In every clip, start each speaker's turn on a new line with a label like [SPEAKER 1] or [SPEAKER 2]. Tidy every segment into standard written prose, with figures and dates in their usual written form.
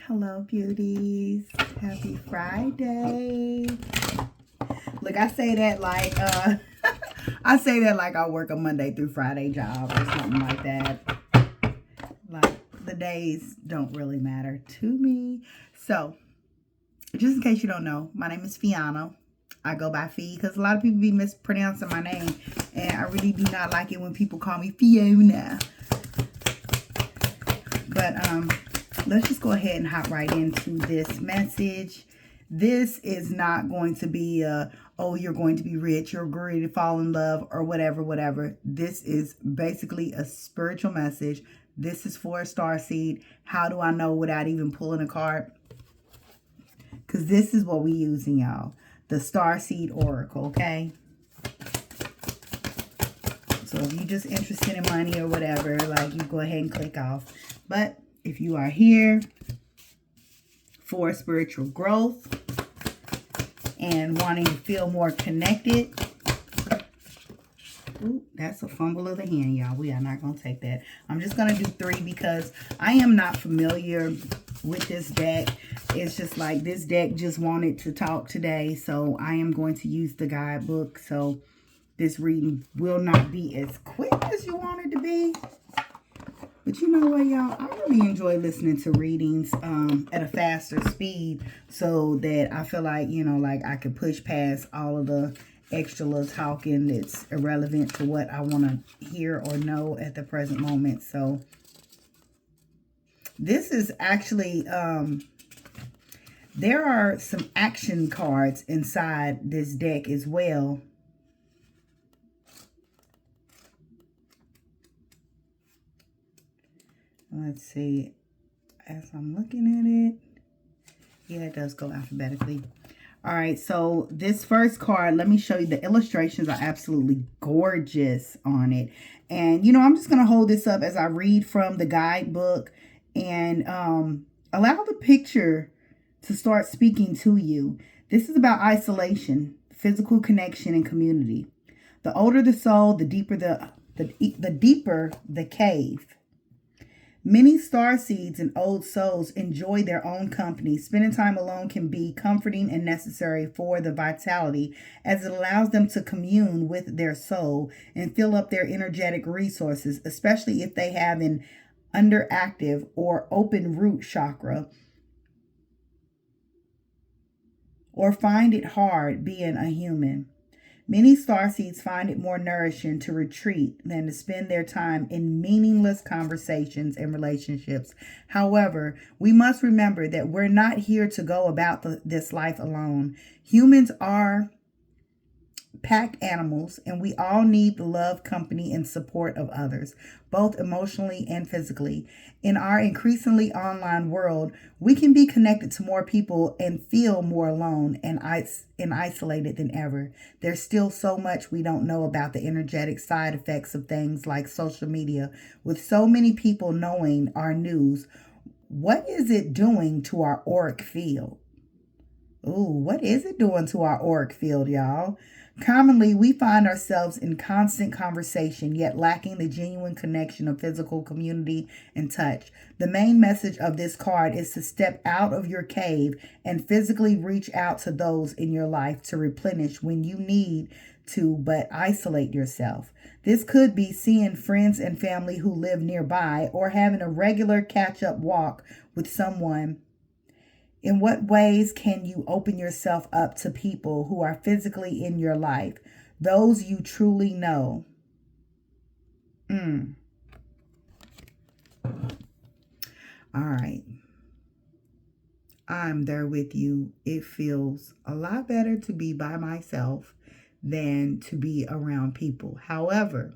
[SPEAKER 1] Hello, beauties. Happy Friday. Look, I say that like I say that like I work a Monday through Friday job or something like that. Like the days don't really matter to me. So, just in case you don't know, my name is Fiona. I go by Fee because a lot of people be mispronouncing my name, and I really do not like it when people call me Fiona. But let's just go ahead and hop right into this message. This is not going to be oh, you're going to be rich, you're going to fall in love, or whatever. This is basically a spiritual message. This is for a star seed. How do I know without even pulling a card? Because this is what we using, y'all. The star seed oracle, okay? So if you're just interested in money or whatever, like, you go ahead and click off. But if you are here for spiritual growth and wanting to feel more connected. Ooh, that's a fumble of the hand, y'all. We are not going to take that. I'm just going to do 3 because I am not familiar with this deck. It's just like this deck just wanted to talk today. So I am going to use the guidebook. So this reading will not be as quick as you want it to be. But you know what, y'all? I really enjoy listening to readings at a faster speed so that I feel like, you know, like I could push past all of the extra little talking that's irrelevant to what I want to hear or know at the present moment. So this is actually, there are some action cards inside this deck as well. Let's see, as I'm looking at it, yeah, it does go alphabetically. All right, so this first card, let me show you. The illustrations are absolutely gorgeous on it. And, you know, I'm just going to hold this up as I read from the guidebook and allow the picture to start speaking to you. This is about isolation, physical connection, and community. The older the soul, the deeper the deeper the cave. Many starseeds and old souls enjoy their own company. Spending time alone can be comforting and necessary for the vitality, as it allows them to commune with their soul and fill up their energetic resources, especially if they have an underactive or open root chakra, or find it hard being a human. Many starseeds find it more nourishing to retreat than to spend their time in meaningless conversations and relationships. However, we must remember that we're not here to go about this life alone. Humans are pack animals, and we all need the love, company, and support of others, both emotionally and physically. In our increasingly online world, we can be connected to more people and feel more alone and isolated than ever. There's still so much we don't know about the energetic side effects of things like social media. With so many people knowing our news, what is it doing to our auric field? Ooh, what is it doing to our auric field, y'all? Commonly, we find ourselves in constant conversation, yet lacking the genuine connection of physical community and touch. The main message of this card is to step out of your cave and physically reach out to those in your life to replenish when you need to, but isolate yourself. This could be seeing friends and family who live nearby, or having a regular catch-up walk with someone. In what ways can you open yourself up to people who are physically in your life, those you truly know? All right. I'm there with you. It feels a lot better to be by myself than to be around people. However,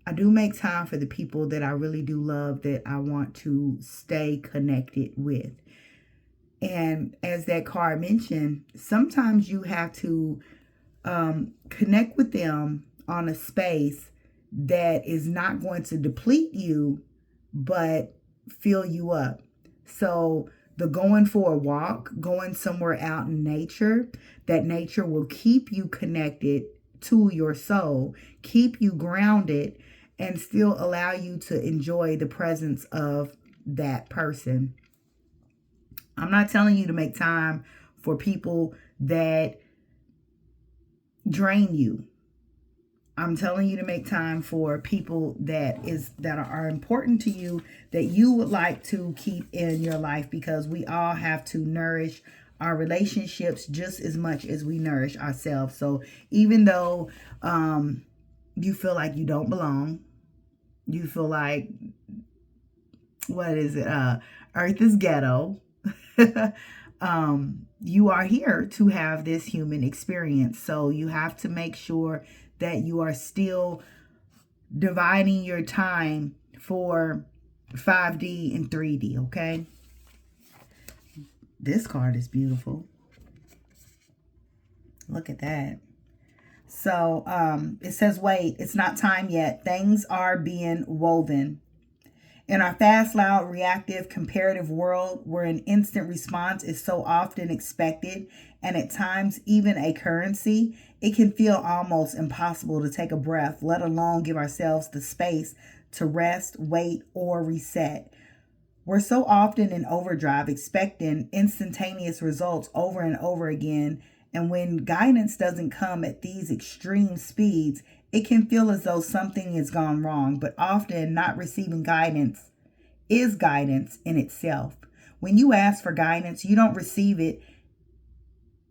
[SPEAKER 1] I do make time for the people that I really do love, that I want to stay connected with. And as that card mentioned, sometimes you have to connect with them on a space that is not going to deplete you, but fill you up. So the going for a walk, going somewhere out in nature, that nature will keep you connected to your soul, keep you grounded, and still allow you to enjoy the presence of that person. I'm not telling you to make time for people that drain you. I'm telling you to make time for people that are important to you, that you would like to keep in your life, because we all have to nourish our relationships just as much as we nourish ourselves. So even though you feel like you don't belong, you feel like, what is it? Earth is ghetto. You are here to have this human experience. So you have to make sure that you are still dividing your time for 5D and 3D, okay? This card is beautiful. Look at that. So it says, wait, it's not time yet. Things are being woven. In our fast, loud, reactive, comparative world where an instant response is so often expected and at times even a currency, it can feel almost impossible to take a breath, let alone give ourselves the space to rest, wait, or reset. We're so often in overdrive, expecting instantaneous results over and over again. And when guidance doesn't come at these extreme speeds, it can feel as though something has gone wrong, but often not receiving guidance is guidance in itself. When you ask for guidance, you don't receive it.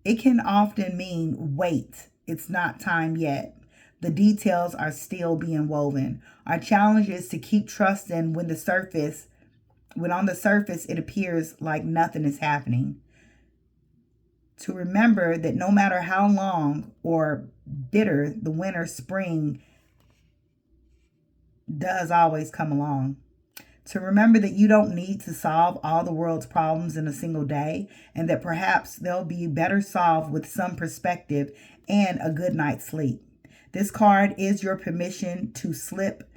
[SPEAKER 1] It can often mean wait, it's not time yet. The details are still being woven. Our challenge is to keep trusting when on the surface it appears like nothing is happening. To remember that no matter how long or bitter the winter, spring does always come along. To remember that you don't need to solve all the world's problems in a single day, and that perhaps they'll be better solved with some perspective and a good night's sleep. This card is your permission to slip,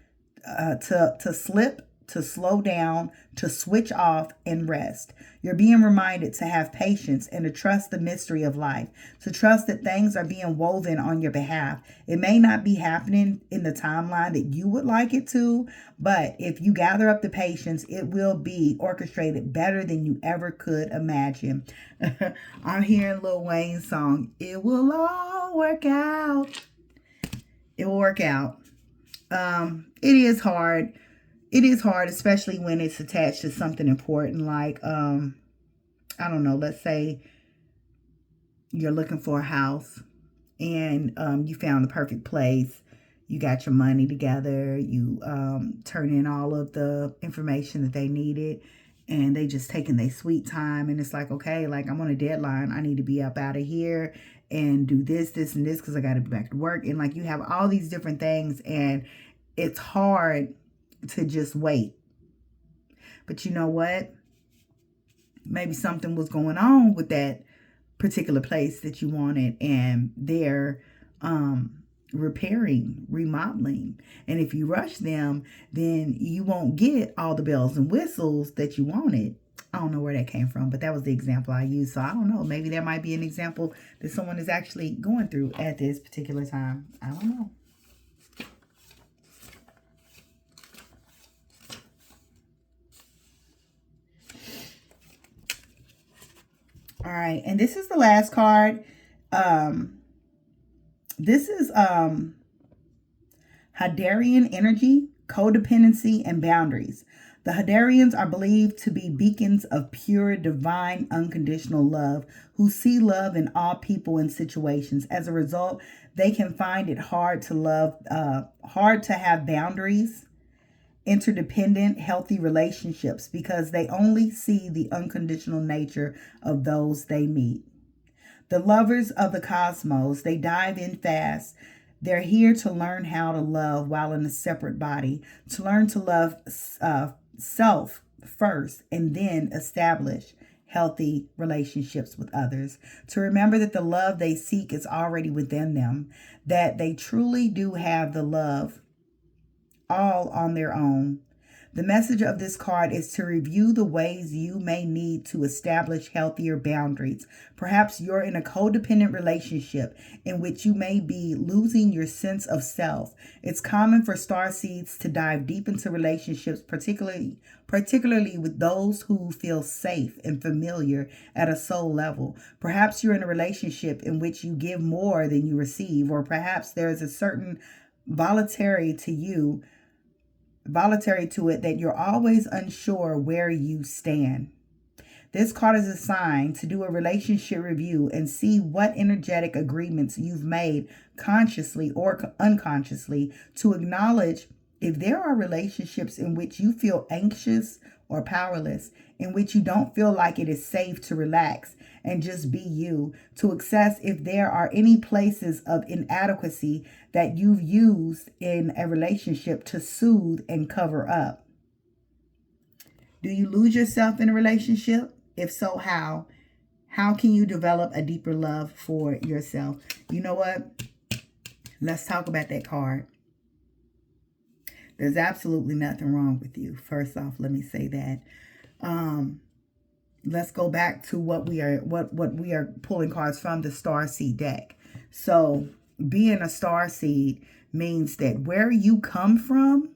[SPEAKER 1] to slow down, to switch off and rest. You're being reminded to have patience and to trust the mystery of life, to trust that things are being woven on your behalf. It may not be happening in the timeline that you would like it to, but if you gather up the patience, it will be orchestrated better than you ever could imagine. I'm hearing Lil Wayne's song, "It will all work out." It will work out. It is hard. It is hard, especially when it's attached to something important like, I don't know, let's say you're looking for a house and you found the perfect place. You got your money together. You turn in all of the information that they needed, and they just taking their sweet time. And it's like, okay, like I'm on a deadline. I need to be up out of here and do this, and this because I got to be back to work. And like you have all these different things, and it's hard to just wait. But you know what? Maybe something was going on with that particular place that you wanted, and they're repairing, remodeling. And if you rush them, then you won't get all the bells and whistles that you wanted. I don't know where that came from, but that was the example I used. So I don't know. Maybe there might be an example that someone is actually going through at this particular time. I don't know. All right, and this is the last card. This is Hadarian energy, codependency, and boundaries. The Hadarians are believed to be beacons of pure, divine, unconditional love, who see love in all people and situations. As a result, they can find it hard to have boundaries, interdependent, healthy relationships, because they only see the unconditional nature of those they meet. The lovers of the cosmos, they dive in fast. They're here to learn how to love while in a separate body, to learn to love self first and then establish healthy relationships with others, to remember that the love they seek is already within them, that they truly do have the love all on their own. The message of this card is to review the ways you may need to establish healthier boundaries. Perhaps you're in a codependent relationship in which you may be losing your sense of self. It's common for starseeds to dive deep into relationships, particularly with those who feel safe and familiar at a soul level. Perhaps you're in a relationship in which you give more than you receive, or perhaps there's a certain volatility to it that you're always unsure where you stand. This card is a sign to do a relationship review and see what energetic agreements you've made consciously or unconsciously, to acknowledge if there are relationships in which you feel anxious or powerless, in which you don't feel like it is safe to relax and just be you, to assess if there are any places of inadequacy that you've used in a relationship to soothe and cover up. Do you lose yourself in a relationship? If so, how? How can you develop a deeper love for yourself? You know what? Let's talk about that card. There's absolutely nothing wrong with you. First off, let me say that. Let's go back to what we are pulling cards from the Starseed deck. So being a starseed means that where you come from,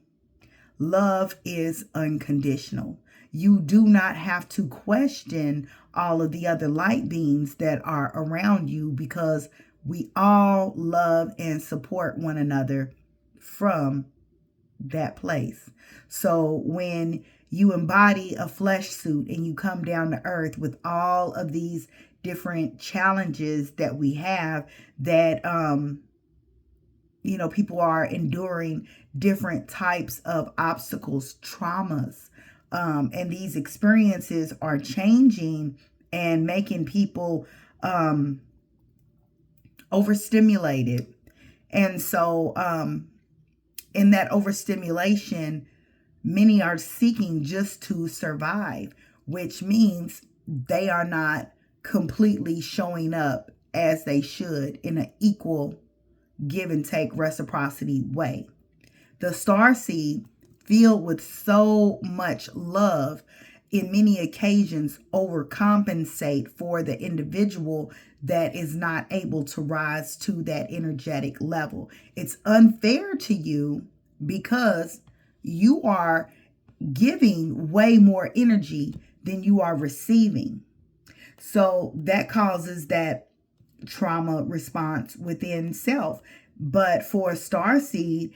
[SPEAKER 1] love is unconditional. You do not have to question all of the other light beings that are around you, because we all love and support one another from that place. So when you embody a flesh suit and you come down to earth with all of these different challenges that we have, that people are enduring different types of obstacles, traumas, and these experiences are changing and making people overstimulated. And so in that overstimulation, many are seeking just to survive, which means they are not completely showing up as they should in an equal give and take reciprocity way. The starseed, filled with so much love, in many occasions overcompensate for the individual that is not able to rise to that energetic level. It's unfair to you because you are giving way more energy than you are receiving. So that causes that trauma response within self. But for a starseed,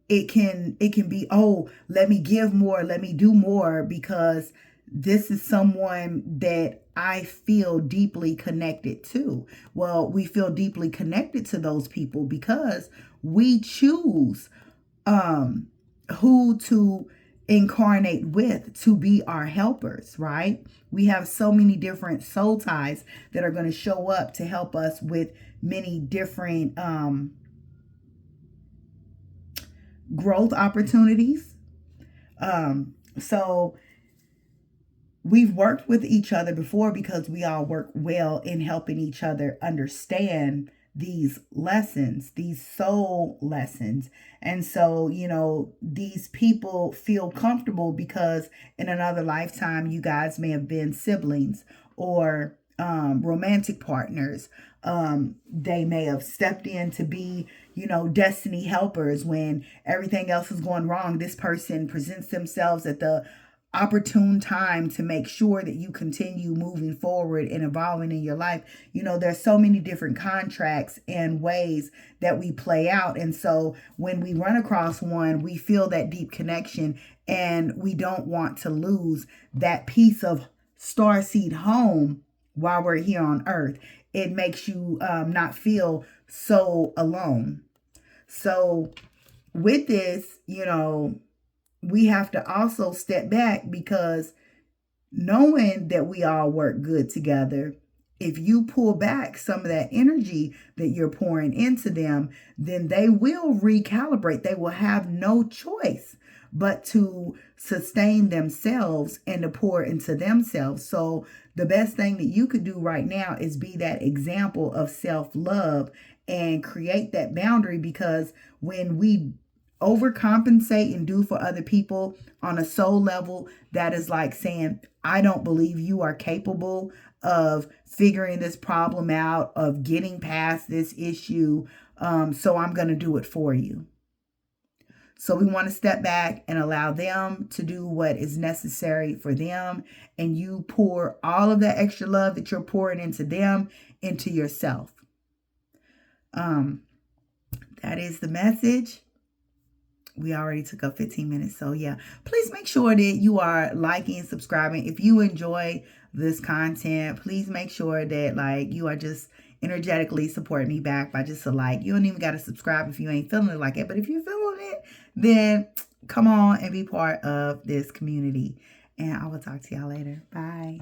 [SPEAKER 1] it can be, oh, let me give more, let me do more, because this is someone that I feel deeply connected to. Well, we feel deeply connected to those people because we choose who to incarnate with to be our helpers, right? We have so many different soul ties that are going to show up to help us with many different growth opportunities. So we've worked with each other before because we all work well in helping each other understand these lessons, these soul lessons. And so, these people feel comfortable because in another lifetime, you guys may have been siblings or romantic partners. They may have stepped in to be, destiny helpers when everything else is going wrong. This person presents themselves at the opportune time to make sure that you continue moving forward and evolving in your life. There's so many different contracts and ways that we play out. And so when we run across one, we feel that deep connection, and we don't want to lose that piece of starseed home while we're here on earth. It makes you not feel so alone. So with this, we have to also step back, because knowing that we all work good together, if you pull back some of that energy that you're pouring into them, then they will recalibrate. They will have no choice but to sustain themselves and to pour into themselves. So the best thing that you could do right now is be that example of self-love and create that boundary, because when we overcompensate and do for other people on a soul level, that is like saying, I don't believe you are capable of figuring this problem out, of getting past this issue. So I'm going to do it for you. So we want to step back and allow them to do what is necessary for them. And you pour all of that extra love that you're pouring into them into yourself. That is the message. We already took up 15 minutes. So yeah, please make sure that you are liking and subscribing. If you enjoy this content, please make sure that like you are just energetically supporting me back by just a like. You don't even got to subscribe if you ain't feeling it like it. But if you're feeling it, then come on and be part of this community. And I will talk to y'all later. Bye.